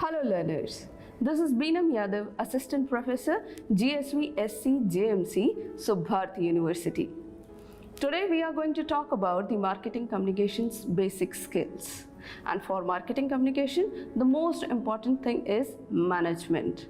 Hello learners, this is Beenam Yadav, Assistant Professor, GSV SC JMC, Subharti University. Today we are going to talk about the marketing communications basic skills. And for marketing communication, the most important thing is management.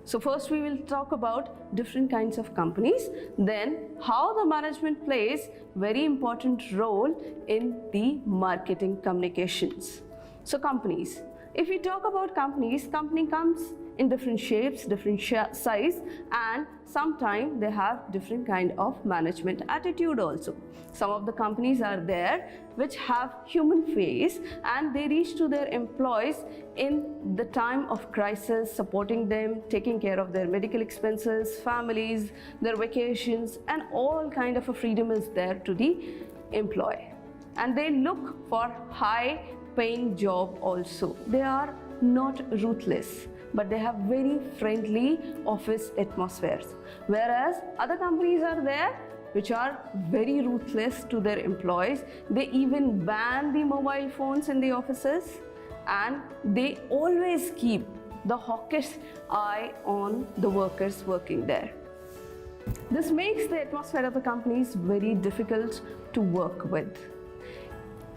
So first we will talk about different kinds of companies, then how the management plays very important role in the marketing communications. So companies. If we talk about companies, company comes in different shapes, different size, and sometimes they have different kind of management attitude also. Some of the companies are there which have human face and they reach to their employees in the time of crisis, supporting them, taking care of their medical expenses, families, their vacations, and all kind of a freedom is there to the employee. And they look for high paying job also. They are not ruthless, but they have very friendly office atmospheres. Whereas other companies are there which are very ruthless to their employees. They even ban the mobile phones in the offices and they always keep the hawkish eye on the workers working there. This makes the atmosphere of the companies very difficult to work with.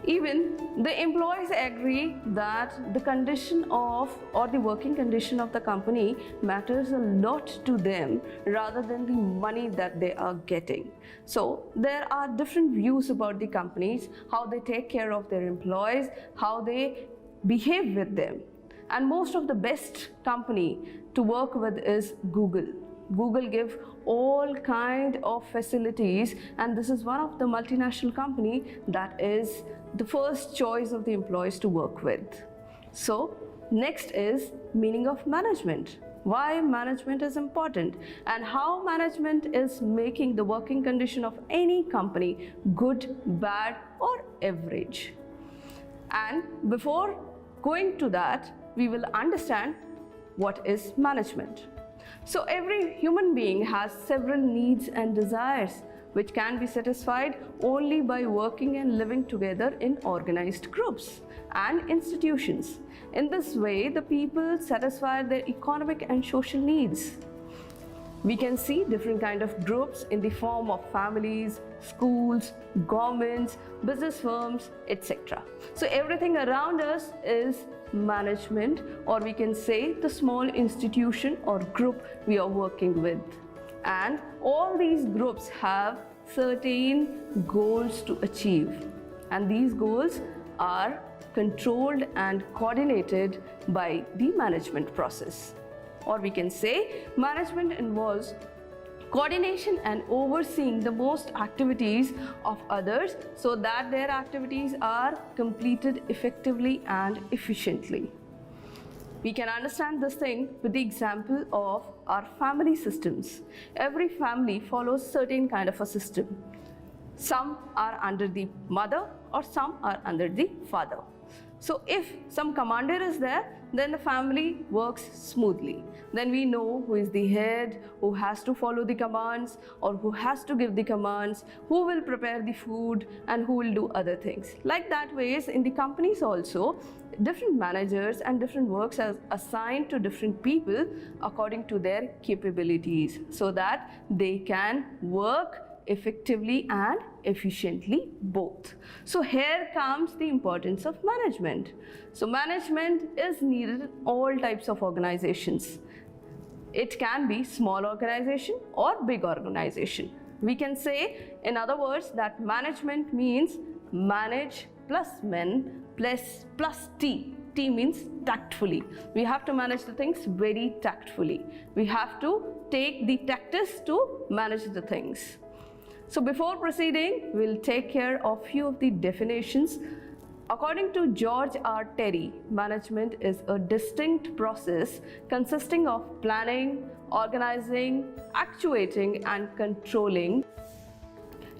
Even the employees agree that the condition of or the working condition of the company matters a lot to them rather than the money that they are getting. So there are different views about the companies, how they take care of their employees, how they behave with them. And most of the best company to work with is Google. Google gives all kind of facilities, and this is one of the multinational company that is the first choice of the employees to work with. So next is meaning of management. Why management is important and how management is making the working condition of any company good, bad or average. And before going to that, we will understand what is management. So every human being has several needs and desires which can be satisfied only by working and living together in organized groups and institutions. In this way, the people satisfy their economic and social needs. We can see different kind of groups in the form of families, schools, governments, business firms, etc. So everything around us is management, or we can say the small institution or group we are working with. And all these groups have certain goals to achieve, and these goals are controlled and coordinated by the management process. Or we can say management involves coordination and overseeing the most activities of others so that their activities are completed effectively and efficiently. We can understand this thing with the example of our family systems. Every family follows certain kind of a system. Some are under the mother or some are under the father. So if some commander is there, then the family works smoothly. Then we know who is the head, who has to follow the commands or who has to give the commands, who will prepare the food and who will do other things. Like that ways in the companies also, different managers and different works are assigned to different people according to their capabilities so that they can work effectively and efficiently both. So here comes the importance of management. So management is needed in all types of organizations. It can be small organization or big organization. We can say, in other words, that management means manage plus men plus T. T means tactfully. We have to manage the things very tactfully. We have to take the tactics to manage the things. So before proceeding, we'll take care of few of the definitions. According to George R. Terry, management is a distinct process consisting of planning, organizing, actuating and controlling,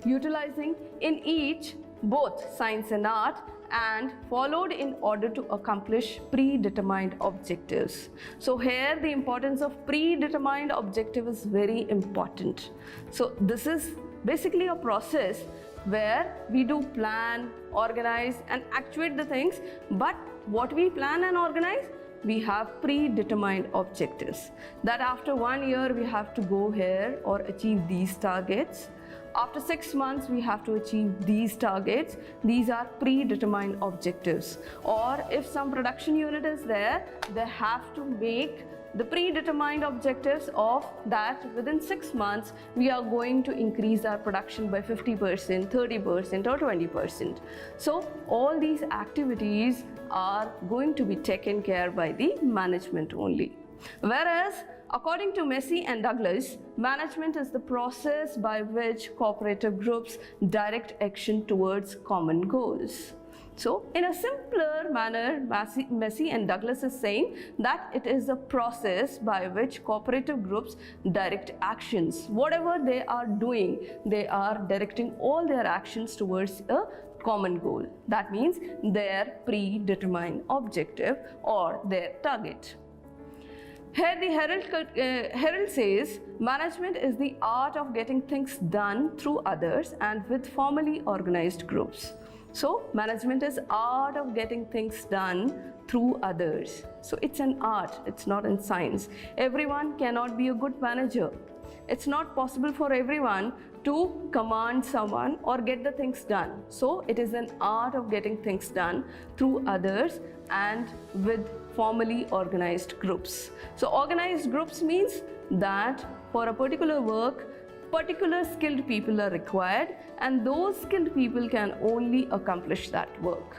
utilizing in each both science and art, and followed in order to accomplish predetermined objectives. So here the importance of predetermined objective is very important. So this is basically a process where we do plan, organize and actuate the things, but what we plan and organize, we have predetermined objectives. That after 1 year, we have to go here or achieve these targets. After 6 months, we have to achieve these targets. These are predetermined objectives. Or if some production unit is there, they have to make the predetermined objectives of that within 6 months, we are going to increase our production by 50%, 30% or 20%. So all these activities are going to be taken care by the management only. Whereas according to Massey and Douglas, management is the process by which cooperative groups direct action towards common goals. So in a simpler manner, Massey and Douglas is saying that it is a process by which cooperative groups direct actions. Whatever they are doing, they are directing all their actions towards a common goal. That means their predetermined objective or their target. Here the Herald says, management is the art of getting things done through others and with formally organized groups. So management is art of getting things done through others. So it's an art, it's not in science. Everyone cannot be a good manager. It's not possible for everyone to command someone or get the things done. So it is an art of getting things done through others and with formally organized groups. So organized groups means that for a particular work, particular skilled people are required, and those skilled people can only accomplish that work.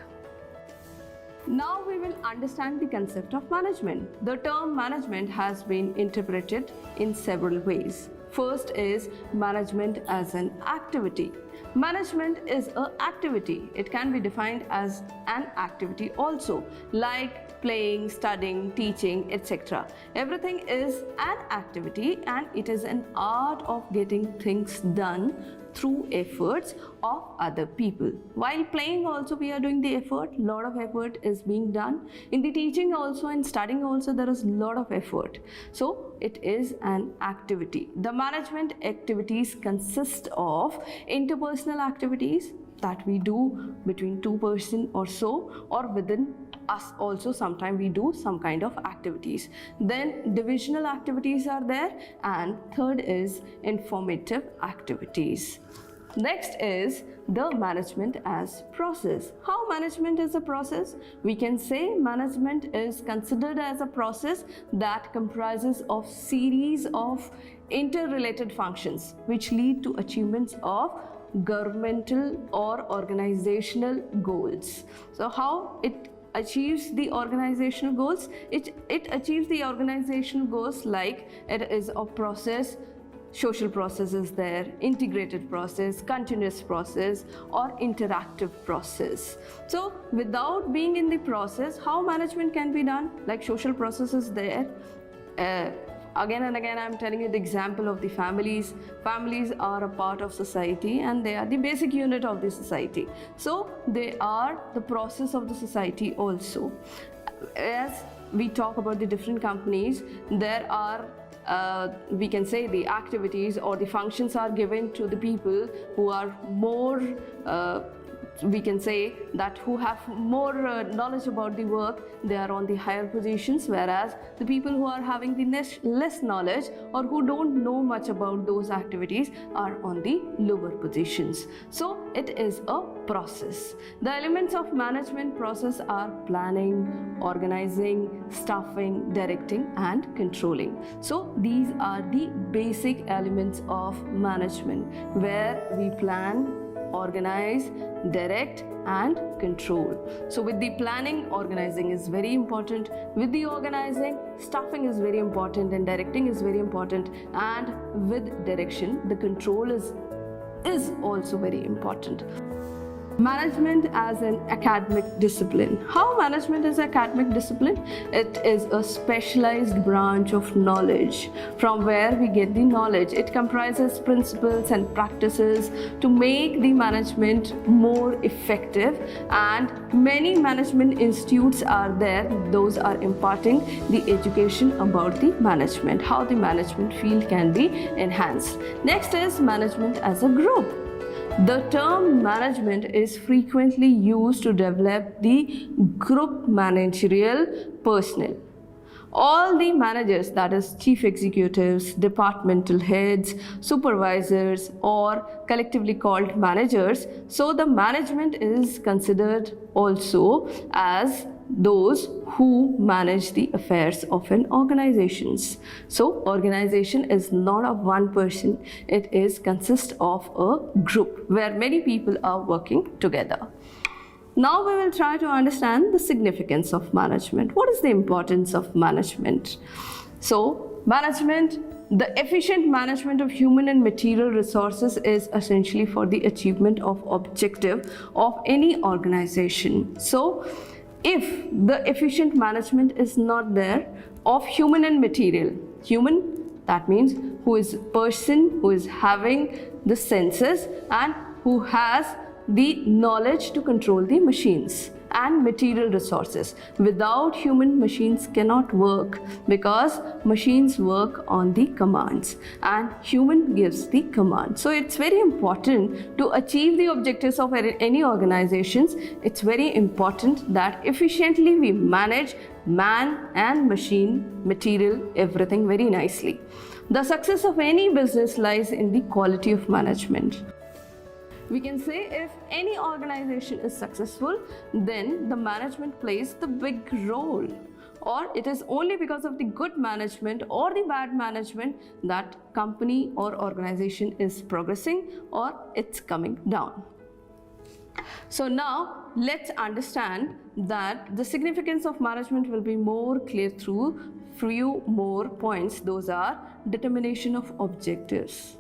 Now we will understand the concept of management. The term management has been interpreted in several ways. First is management as an activity. Management is an activity. It can be defined as an activity also, like playing, studying, teaching, etc. Everything is an activity and it is an art of getting things done through efforts of other people. While playing also we are doing the effort, lot of effort is being done. In the teaching also and studying also there is lot of effort. So it is an activity. The management activities consist of interpersonal activities that we do between two persons or so, or within us also sometimes we do some kind of activities. Then divisional activities are there, and third is informative activities. Next is the management as process. How management is a process? We can say management is considered as a process that comprises of series of interrelated functions which lead to achievements of governmental or organizational goals. So how it achieves the organizational goals? It achieves the organizational goals like it is a process. Social process is there, integrated process, continuous process, or interactive process. So without being in the process, how management can be done? Like social process is there. Again and again I'm telling you the example of the families. Families are a part of society and they are the basic unit of the society. So they are the process of the society also. As we talk about the different companies, there are we can say the activities or the functions are given to the people who are more we can say that who have more knowledge about the work, they are on the higher positions, whereas the people who are having the less knowledge or who don't know much about those activities are on the lower positions. So it is a process. The elements of management process are planning, organizing, staffing, directing and controlling. So these are the basic elements of management, where we plan, organize, direct and control. So with the planning, organizing is very important. With the organizing, staffing is very important and directing is very important, and with direction, the control is also very important. Management as an academic discipline. How management is academic discipline? It is a specialized branch of knowledge from where we get the knowledge. It comprises principles and practices to make the management more effective, and many management institutes are there. Those are imparting the education about the management, how the management field can be enhanced. Next is management as a group. The term management is frequently used to develop the group managerial personnel. All the managers, that is chief executives, departmental heads, supervisors, or collectively called managers. So the management is considered also as those who manage the affairs of an organization. So organization is not of one person, it is consists of a group where many people are working together. Now we will try to understand the significance of management. What is the importance of management? So management, the efficient management of human and material resources is essentially for the achievement of objective of any organization. So if the efficient management is not there of human and material, human, that means who is person who is having the senses and who has the knowledge to control the machines, and material resources. Without human, machines cannot work because machines work on the commands and human gives the command. So it's very important to achieve the objectives of any organizations. It's very important that efficiently we manage man and machine, material, everything very nicely. The success of any business lies in the quality of management. We can say if any organization is successful, then the management plays the big role, or it is only because of the good management or the bad management that company or organization is progressing or it's coming down. So now let's understand that the significance of management will be more clear through few more points. Those are determination of objectives.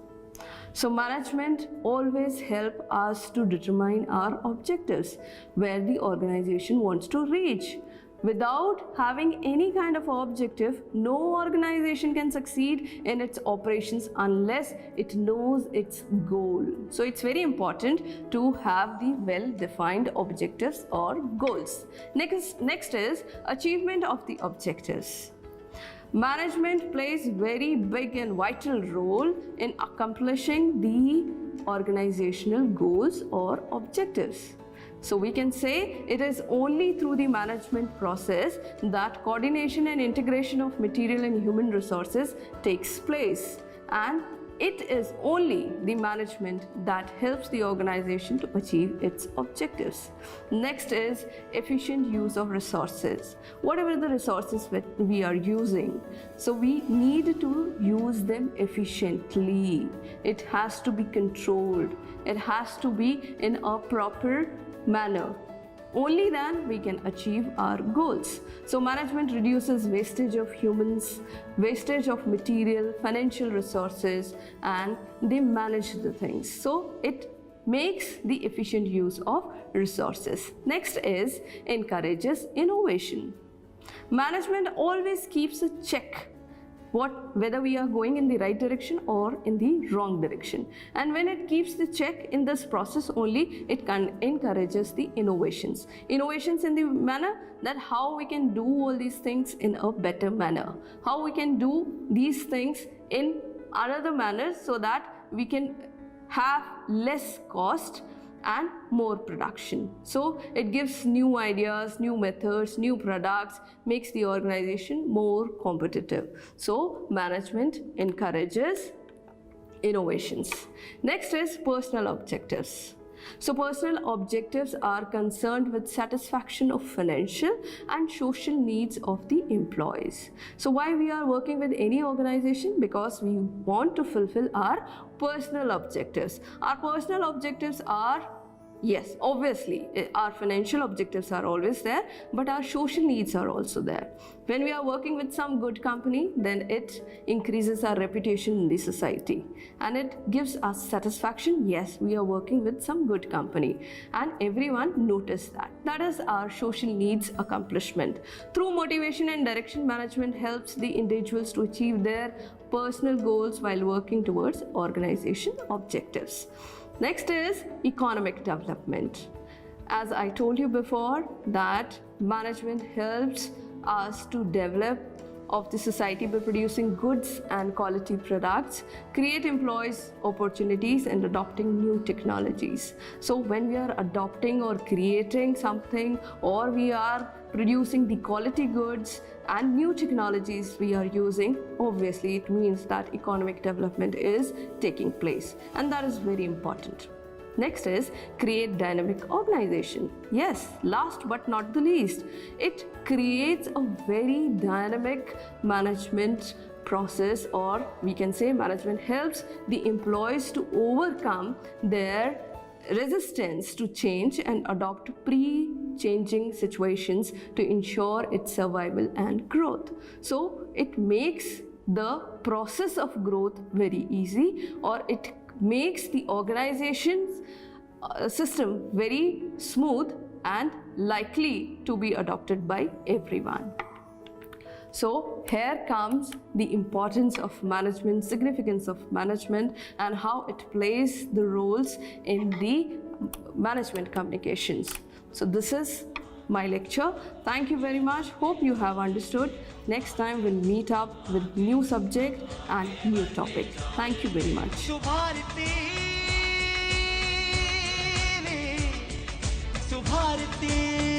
So management always help us to determine our objectives, where the organization wants to reach. Without having any kind of objective, no organization can succeed in its operations unless it knows its goal. So it's very important to have the well-defined objectives or goals. Next is achievement of the objectives. Management plays very big and vital role in accomplishing the organizational goals or objectives. So we can say it is only through the management process that coordination and integration of material and human resources takes place, and it is only the management that helps the organization to achieve its objectives. Next is efficient use of resources. Whatever the resources that we are using, so we need to use them efficiently. It has to be controlled. It has to be in a proper manner. Only then we can achieve our goals. So management reduces wastage of humans, wastage of material, financial resources, and they manage the things. So it makes the efficient use of resources. Next is encourages innovation. Management always keeps a check whether we are going in the right direction or in the wrong direction, and when it keeps the check in this process only, it encourages the innovations in the manner that how we can do all these things in a better manner, how we can do these things in another manner so that we can have less cost and more production. So it gives new ideas, new methods, new products, makes the organization more competitive. So management encourages innovations. Next is personal objectives. So personal objectives are concerned with satisfaction of financial and social needs of the employees. So why we are working with any organization? Because we want to fulfill our personal objectives. Our personal objectives are, yes, obviously, our financial objectives are always there, but our social needs are also there. When we are working with some good company, then it increases our reputation in the society and it gives us satisfaction. Yes, we are working with some good company and everyone notices that. That is our social needs accomplishment. Through motivation and direction, management helps the individuals to achieve their personal goals while working towards organization objectives. Next is economic development. As I told you before, that management helps us to develop of the society by producing goods and quality products, create employees opportunities and adopting new technologies. So when we are adopting or creating something, or we are producing the quality goods and new technologies we are using, obviously it means that economic development is taking place, and that is very important. Next is create dynamic organization. Yes, last but not the least, it creates a very dynamic management process, or we can say management helps the employees to overcome their resistance to change and adopt pre-changing situations to ensure its survival and growth. So it makes the process of growth very easy, or it makes the organization's system very smooth and likely to be adopted by everyone. So here comes the importance of management, significance of management, and how it plays the roles in the management communications. So this is my lecture. Thank you very much. Hope you have understood. Next time we'll meet up with new subject and new topic. Thank you very much. Subharti